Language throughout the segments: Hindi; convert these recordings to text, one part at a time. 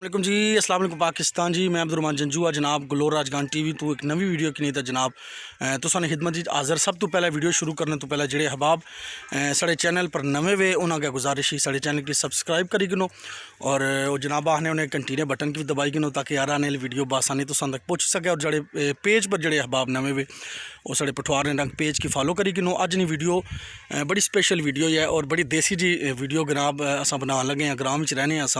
वालेकुम जी, अस्सलाम वालेकुम पाकिस्तान जी। मैं अब्दुल रहमान जंजू आ जनाब गलोर राजगान टीवी तो एक नवी वीडियो की नहीं था जनाब तुसाने खिदमत जी हाज़र। सब तो पहले वीडियो शुरू करने तो पहले जेड़े हबाब साढ़े चैनल पर नवे वे उन्होंने गुजारिश ही साढ़े चैनल की सब्सक्राइब करी गिनो और वो जनाब आने उन्हें घंटी ने बटन की भी दबाई गिनो ताकि यार आने वाली वीडियो बासानी तो तक पहुँच सके। और जड़े पेज पर जड़े हबाब नवे वे वो साढ़े पठवार ने रंग पेज की फॉलो करी गिनो। अज नहीं वीडियो बड़ी स्पेशल वीडियो है और बड़ी देसी जी वीडियो जनाब अस बना लगे हैं। ग्राम में रहने अस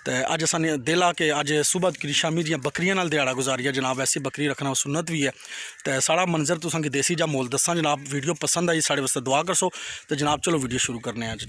तो अज असा दिल आ के अज सुबह की शामी दियाँ बकरियां नाल दिहाड़ा गुजारिया जनाब। ऐसी बकरी रखना सुन्नत भी है तो सारा मंजर तुसें देसी जा मोल दसा जनाब। वीडियो पसंद आई साढ़े वास्ते दुआ करसो तो जनाब चलो वीडियो शुरू करने अज।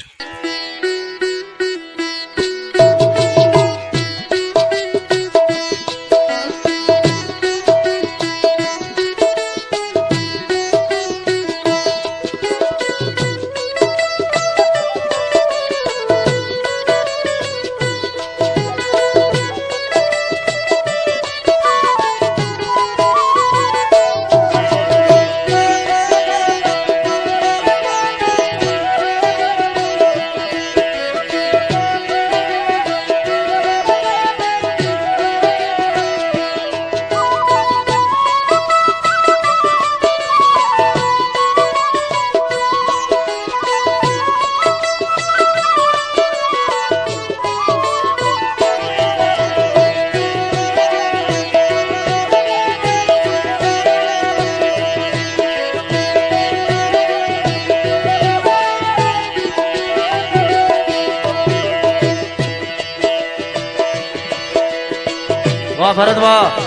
वाह भरत वाह।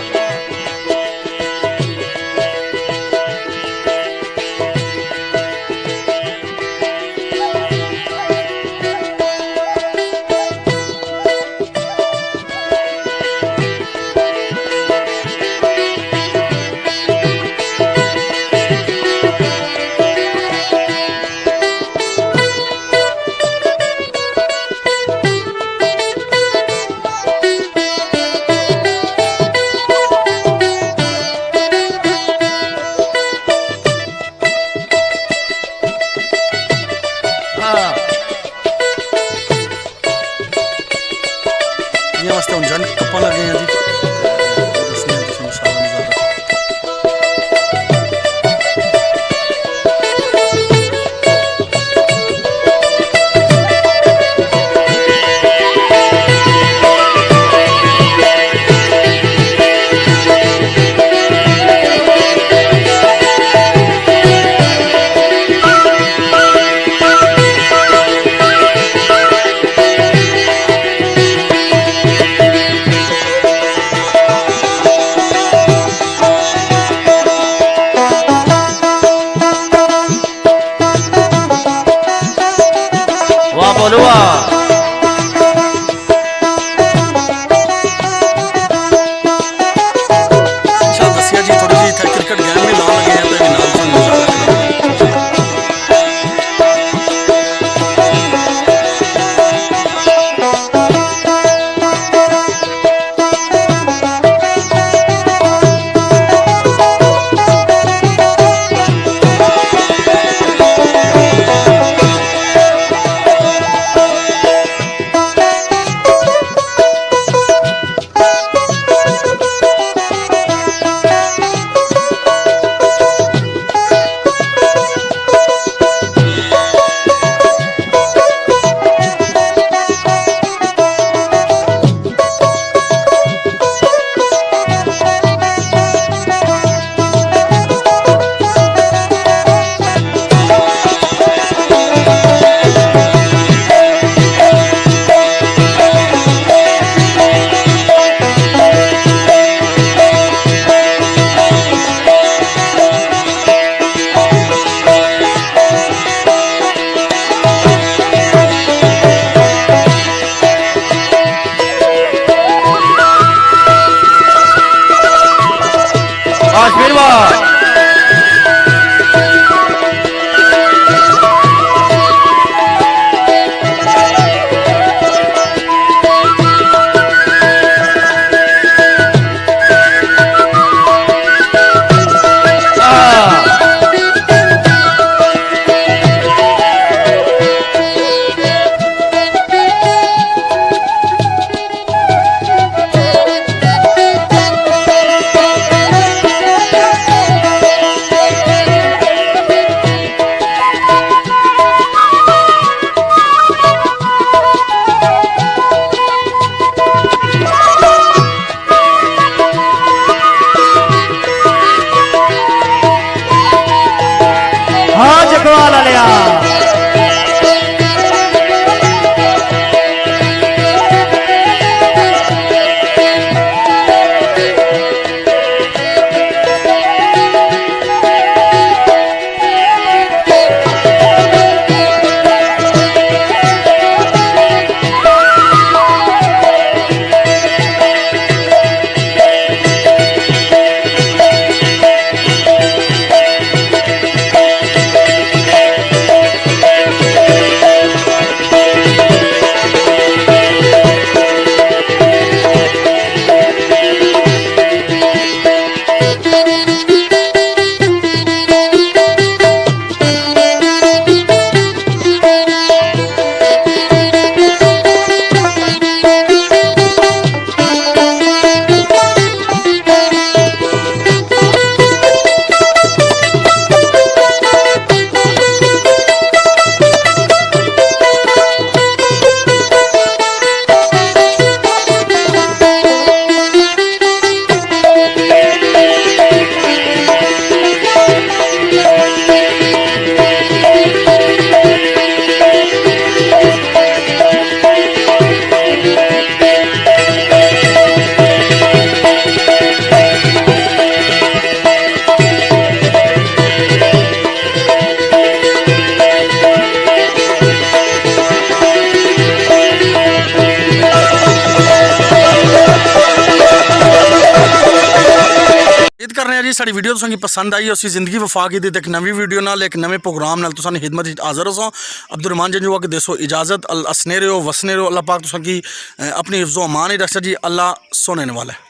ये वास्ते हम जंड कप्पा लगे हैं जी। दसने तुसें सारा नज़ारा कर रहे हैं जी साड़ी वीडियो तुसें पसंद आई उसी जिंदगी वफा की दी एक नवी वीडियो नाल एक नवे प्रोग्राम नाल तुसां दी खिदमत च हाज़र हो अब्दुल रहमान जंजूआ के देसो इजाज़त असने रहो वसने रहो अल्लाह पाक तुसां की अपनी हिफ्ज़ो अमान ही रखा जी अल्लाह सोने वाला है।